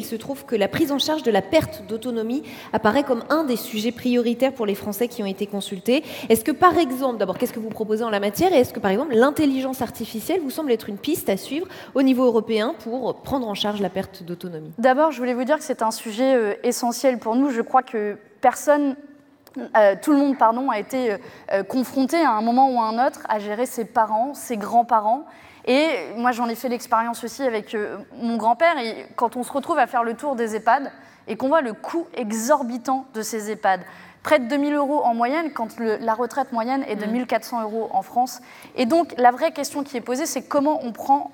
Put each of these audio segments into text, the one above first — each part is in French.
il se trouve que la prise en charge de la perte d'autonomie apparaît comme un des sujets prioritaires pour les Français qui ont été consultés. Est-ce que par exemple, d'abord, qu'est-ce que vous proposez en la matière, et est-ce que par exemple l'intelligence artificielle vous semble être une piste à suivre au niveau européen pour prendre en charge la perte d'autonomie? D'abord, je voulais vous dire que c'est un sujet essentiel pour nous. Je crois que tout le monde a été confronté à un moment ou à un autre à gérer ses parents, ses grands-parents. Et moi, j'en ai fait l'expérience aussi avec mon grand-père. Et quand on se retrouve à faire le tour des EHPAD et qu'on voit le coût exorbitant de ces EHPAD, près de 2 000 € en moyenne, quand la retraite moyenne est de 1 400 € en France. Et donc, la vraie question qui est posée, c'est comment on prend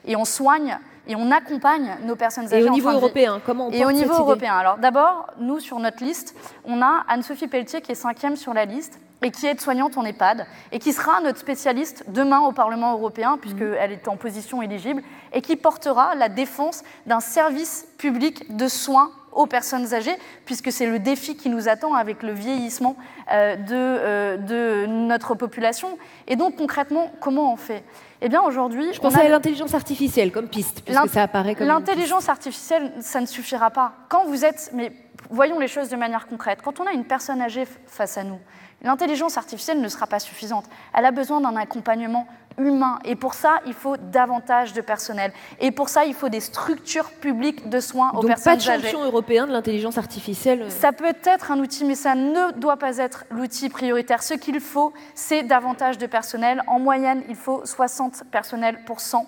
et on soigne et on accompagne nos personnes âgées. Et au niveau européen, comment on porte cette idée ? Et au niveau européen. Alors d'abord, nous, sur notre liste, on a Anne-Sophie Pelletier qui est 5e sur la liste et qui est aide-soignante en EHPAD et qui sera notre spécialiste demain au Parlement européen, puisqu'elle est en position éligible, et qui portera la défense d'un service public de soins aux personnes âgées, puisque c'est le défi qui nous attend avec le vieillissement de notre population. Et donc, concrètement, comment on fait ? Eh bien, aujourd'hui... Je pensais à l'intelligence artificielle comme piste, puisque ça apparaît comme l'intelligence artificielle, ça ne suffira pas. Quand vous êtes... Mais voyons les choses de manière concrète. Quand on a une personne âgée face à nous, l'intelligence artificielle ne sera pas suffisante. Elle a besoin d'un accompagnement humain. Et pour ça, il faut davantage de personnel. Et pour ça, il faut des structures publiques de soins aux personnes âgées. Donc pas de champion européen de l'intelligence artificielle. Ça peut être un outil, mais ça ne doit pas être l'outil prioritaire. Ce qu'il faut, c'est davantage de personnel. En moyenne, il faut 60 personnels pour 100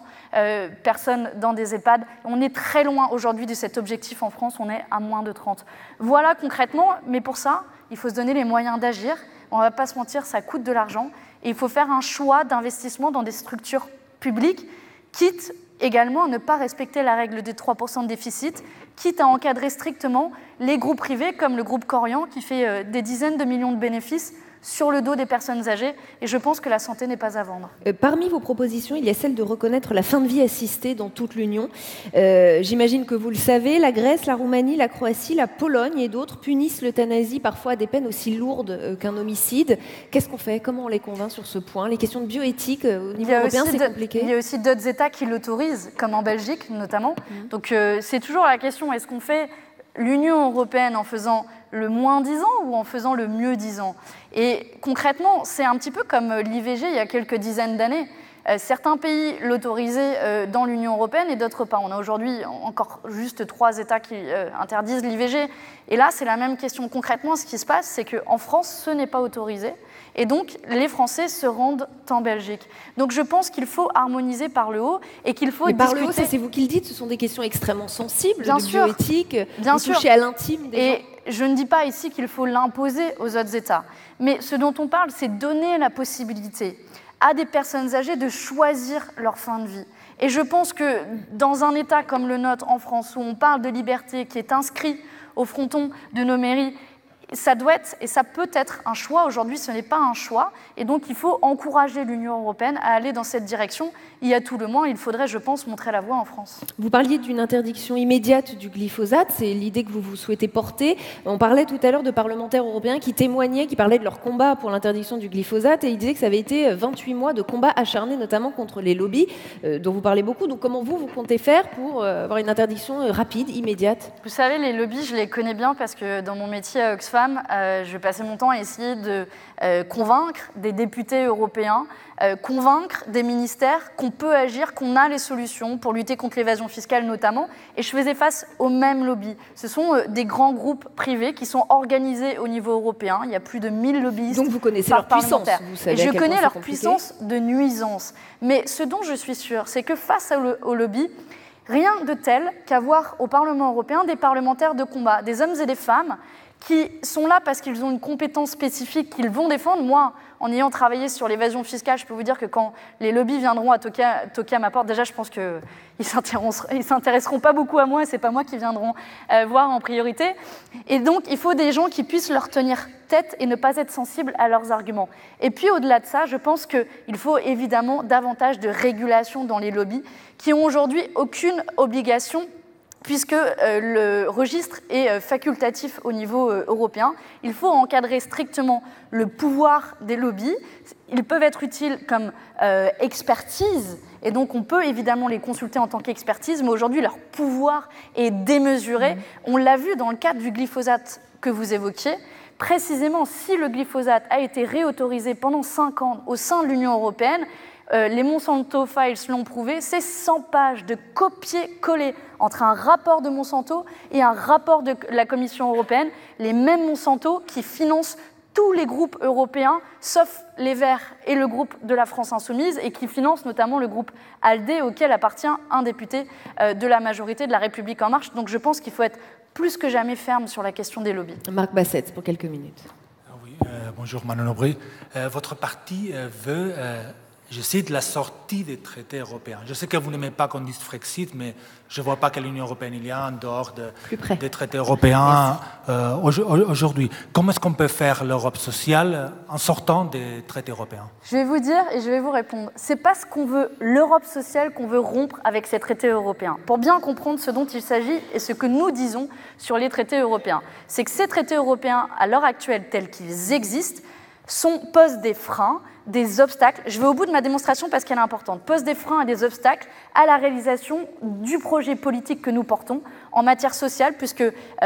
personnes dans des EHPAD. On est très loin aujourd'hui de cet objectif en France. On est à moins de 30. Voilà concrètement, mais pour ça, il faut se donner les moyens d'agir. On ne va pas se mentir, ça coûte de l'argent. Et il faut faire un choix d'investissement dans des structures publiques, quitte également à ne pas respecter la règle des 3% de déficit, quitte à encadrer strictement les groupes privés, comme le groupe Corian, qui fait des dizaines de millions de bénéfices sur le dos des personnes âgées, et je pense que la santé n'est pas à vendre. Parmi vos propositions, il y a celle de reconnaître la fin de vie assistée dans toute l'Union. J'imagine que vous le savez, la Grèce, la Roumanie, la Croatie, la Pologne et d'autres punissent l'euthanasie parfois à des peines aussi lourdes qu'un homicide. Qu'est-ce qu'on fait ? Comment on les convainc sur ce point ? Les questions de bioéthique au niveau européen, c'est compliqué. Il y a aussi d'autres États qui l'autorisent, comme en Belgique notamment. Donc c'est toujours la question, est-ce qu'on fait l'Union européenne en faisant le moins disant ou en faisant le mieux disant ? Et concrètement, c'est un petit peu comme l'IVG il y a quelques dizaines d'années. Certains pays l'autorisaient dans l'Union européenne et d'autres pas. On a aujourd'hui encore juste 3 États qui interdisent l'IVG. Et là, c'est la même question. Concrètement, ce qui se passe, c'est qu'en France, ce n'est pas autorisé. Et donc, les Français se rendent en Belgique. Donc, je pense qu'il faut harmoniser par le haut et qu'il faut discuter... Par le haut, ça, c'est vous qui le dites, ce sont des questions extrêmement sensibles, bien de sûr, bioéthique, bien sûr. Toucher à l'intime des gens. Et je ne dis pas ici qu'il faut l'imposer aux autres États. Mais ce dont on parle, c'est donner la possibilité à des personnes âgées de choisir leur fin de vie. Et je pense que dans un État comme le nôtre, en France, où on parle de liberté, qui est inscrit au fronton de nos mairies, ça doit être, et ça peut être un choix. Aujourd'hui, ce n'est pas un choix. Et donc, il faut encourager l'Union européenne à aller dans cette direction. Il y a tout le moins, il faudrait, je pense, montrer la voie en France. Vous parliez d'une interdiction immédiate du glyphosate. C'est l'idée que vous souhaitez porter. On parlait tout à l'heure de parlementaires européens qui témoignaient, qui parlaient de leur combat pour l'interdiction du glyphosate. Et ils disaient que ça avait été 28 mois de combat acharné, notamment contre les lobbies, dont vous parlez beaucoup. Donc, comment vous comptez faire pour avoir une interdiction rapide, immédiate ? Vous savez, les lobbies, je les connais bien parce que dans mon métier à Oxfam, je passais mon temps à essayer de convaincre des députés européens, convaincre des ministères qu'on peut agir, qu'on a les solutions pour lutter contre l'évasion fiscale notamment. Et je faisais face aux mêmes lobbies. Ce sont des grands groupes privés qui sont organisés au niveau européen. Il y a plus de 1000 lobbyistes. Donc vous connaissez leur puissance. Vous savez et je connais leur puissance de nuisance. Mais ce dont je suis sûre, c'est que face aux lobbies, rien de tel qu'avoir au Parlement européen des parlementaires de combat, des hommes et des femmes qui sont là parce qu'ils ont une compétence spécifique qu'ils vont défendre. Moi, en ayant travaillé sur l'évasion fiscale, je peux vous dire que quand les lobbies viendront à toquer à ma porte, déjà, je pense qu'ils ne s'intéresseront pas beaucoup à moi et ce n'est pas moi qui viendront voir en priorité. Et donc, il faut des gens qui puissent leur tenir tête et ne pas être sensibles à leurs arguments. Et puis, au-delà de ça, je pense qu'il faut évidemment davantage de régulation dans les lobbies qui ont aujourd'hui aucune obligation puisque le registre est facultatif au niveau européen. Il faut encadrer strictement le pouvoir des lobbies. Ils peuvent être utiles comme expertise, et donc on peut évidemment les consulter en tant qu'expertise, mais aujourd'hui leur pouvoir est démesuré. On l'a vu dans le cadre du glyphosate que vous évoquiez. Précisément, si le glyphosate a été réautorisé pendant 5 ans au sein de l'Union européenne, les Monsanto Files l'ont prouvé, c'est 100 pages de copier-coller entre un rapport de Monsanto et un rapport de la Commission européenne, les mêmes Monsanto qui financent tous les groupes européens, sauf les Verts et le groupe de la France Insoumise, et qui financent notamment le groupe ALDE, auquel appartient un député de la majorité de la République En Marche. Donc je pense qu'il faut être plus que jamais ferme sur la question des lobbies. Marc Bassette, pour quelques minutes. Oui, bonjour Manon Aubry. Votre parti veut... je cite la sortie des traités européens. Je sais que vous n'aimez pas qu'on dise Frexit, mais je ne vois pas quelle Union européenne il y a en dehors des traités européens aujourd'hui. Comment est-ce qu'on peut faire l'Europe sociale en sortant des traités européens? Je vais vous dire et je vais vous répondre. Ce n'est pas ce qu'on veut, l'Europe sociale, qu'on veut rompre avec ces traités européens. Pour bien comprendre ce dont il s'agit et ce que nous disons sur les traités européens, c'est que ces traités européens, à l'heure actuelle, tels qu'ils existent, posent des freins, des obstacles. Je vais au bout de ma démonstration parce qu'elle est importante. Posent des freins et des obstacles à la réalisation du projet politique que nous portons en matière sociale, puisque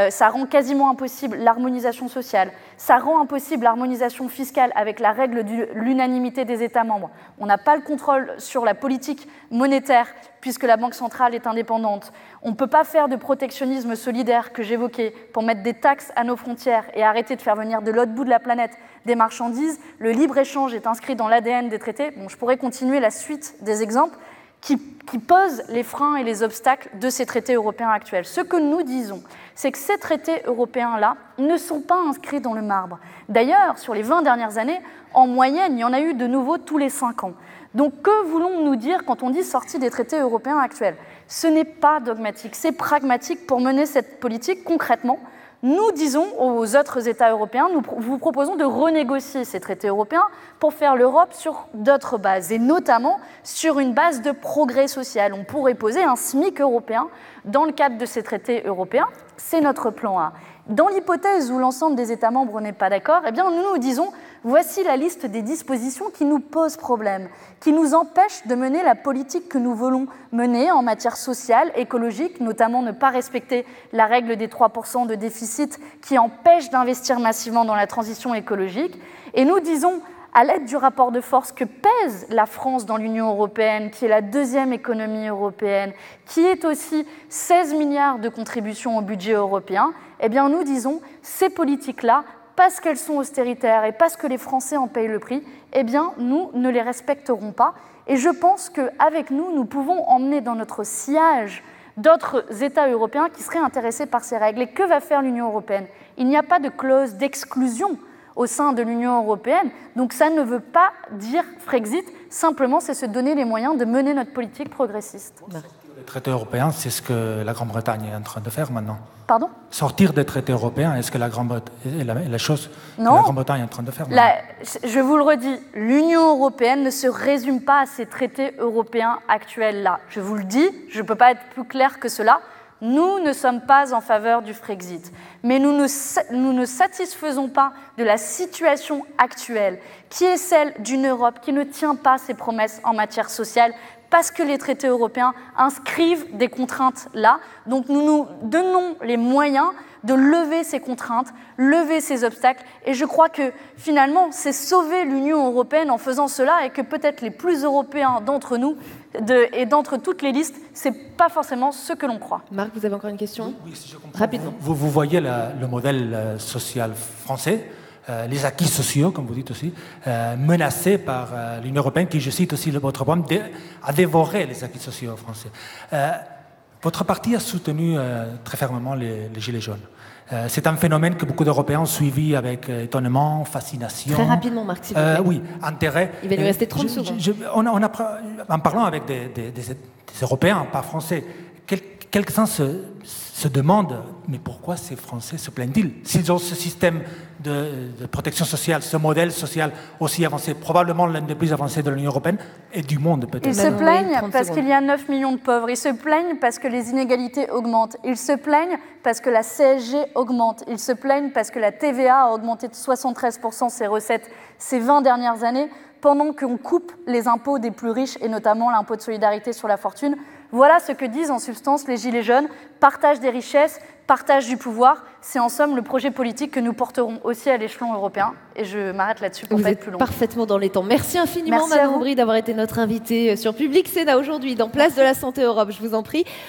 ça rend quasiment impossible l'harmonisation sociale, ça rend impossible l'harmonisation fiscale avec la règle de l'unanimité des États membres. On n'a pas le contrôle sur la politique monétaire, puisque la Banque centrale est indépendante. On ne peut pas faire de protectionnisme solidaire que j'évoquais pour mettre des taxes à nos frontières et arrêter de faire venir de l'autre bout de la planète des marchandises. Le libre-échange est inscrit dans l'ADN des traités. Bon, je pourrais continuer la suite des exemples qui posent les freins et les obstacles de ces traités européens actuels. Ce que nous disons, c'est que ces traités européens-là ne sont pas inscrits dans le marbre. D'ailleurs, sur les 20 dernières années, en moyenne, il y en a eu de nouveau tous les 5 ans. Donc, que voulons-nous dire quand on dit sortie des traités européens actuels? Ce n'est pas dogmatique, c'est pragmatique pour mener cette politique concrètement. Nous disons aux autres États européens, nous vous proposons de renégocier ces traités européens pour faire l'Europe sur d'autres bases, et notamment sur une base de progrès social. On pourrait poser un SMIC européen dans le cadre de ces traités européens. C'est notre plan A. Dans l'hypothèse où l'ensemble des États membres n'est pas d'accord, eh bien nous disons, voici la liste des dispositions qui nous posent problème, qui nous empêchent de mener la politique que nous voulons mener en matière sociale, écologique, notamment ne pas respecter la règle des 3% de déficit qui empêche d'investir massivement dans la transition écologique. Et nous disons, à l'aide du rapport de force que pèse la France dans l'Union européenne, qui est la deuxième économie européenne, qui est aussi 16 milliards de contributions au budget européen, eh bien nous disons, ces politiques-là, parce qu'elles sont austéritaires et parce que les Français en payent le prix, eh bien nous ne les respecterons pas. Et je pense qu'avec nous, nous pouvons emmener dans notre sillage d'autres États européens qui seraient intéressés par ces règles. Et que va faire l'Union européenne? Il n'y a pas de clause d'exclusion au sein de l'Union européenne, donc ça ne veut pas dire Frexit, simplement c'est se donner les moyens de mener notre politique progressiste. Les traités européens, c'est ce que la Grande-Bretagne est en train de faire maintenant. Pardon? Sortir des traités européens, est-ce que la chose que la Grande-Bretagne est en train de faire maintenant? Je vous le redis, l'Union européenne ne se résume pas à ces traités européens actuels-là. Je vous le dis, je ne peux pas être plus clair que cela. Nous ne sommes pas en faveur du Frexit, mais nous ne satisfaisons pas de la situation actuelle, qui est celle d'une Europe qui ne tient pas ses promesses en matière sociale, parce que les traités européens inscrivent des contraintes là. Donc nous nous donnons les moyens de lever ces contraintes, lever ces obstacles. Et je crois que finalement, c'est sauver l'Union européenne en faisant cela, et que peut-être les plus européens d'entre nous et d'entre toutes les listes, ce n'est pas forcément ce que l'on croit. Marc, vous avez encore une question? Oui, si je comprends. Rapidement. Vous voyez le modèle social français, les acquis sociaux, comme vous dites aussi, menacés par l'Union européenne, qui, je cite aussi votre programme, a dévoré les acquis sociaux français. Votre parti a soutenu très fermement les Gilets jaunes. C'est un phénomène que beaucoup d'Européens ont suivi avec étonnement, fascination. Très rapidement, Marc, s'il vous plaît. Oui, intérêt. Il va lui rester 30 secondes. En parlant avec des Européens, pas français, quelques-uns se demandent, mais pourquoi ces Français se plaignent-ils? S'ils ont ce système de protection sociale, ce modèle social aussi avancé, probablement l'un des plus avancés de l'Union européenne et du monde peut-être. Ils se plaignent parce qu'il y a 9 millions de pauvres. Ils se plaignent parce que les inégalités augmentent. Ils se plaignent parce que la CSG augmente. Ils se plaignent parce que la TVA a augmenté de 73% ses recettes ces 20 dernières années, pendant qu'on coupe les impôts des plus riches, et notamment l'impôt de solidarité sur la fortune. Voilà ce que disent en substance les Gilets jaunes. Partage des richesses, partage du pouvoir. C'est en somme le projet politique que nous porterons aussi à l'échelon européen. Et je m'arrête là-dessus pour ne pas être plus long. Parfaitement dans les temps. Merci infiniment, Manon Aubry, d'avoir été notre invitée sur Public Sénat aujourd'hui, dans Place de la Santé Europe. Je vous en prie.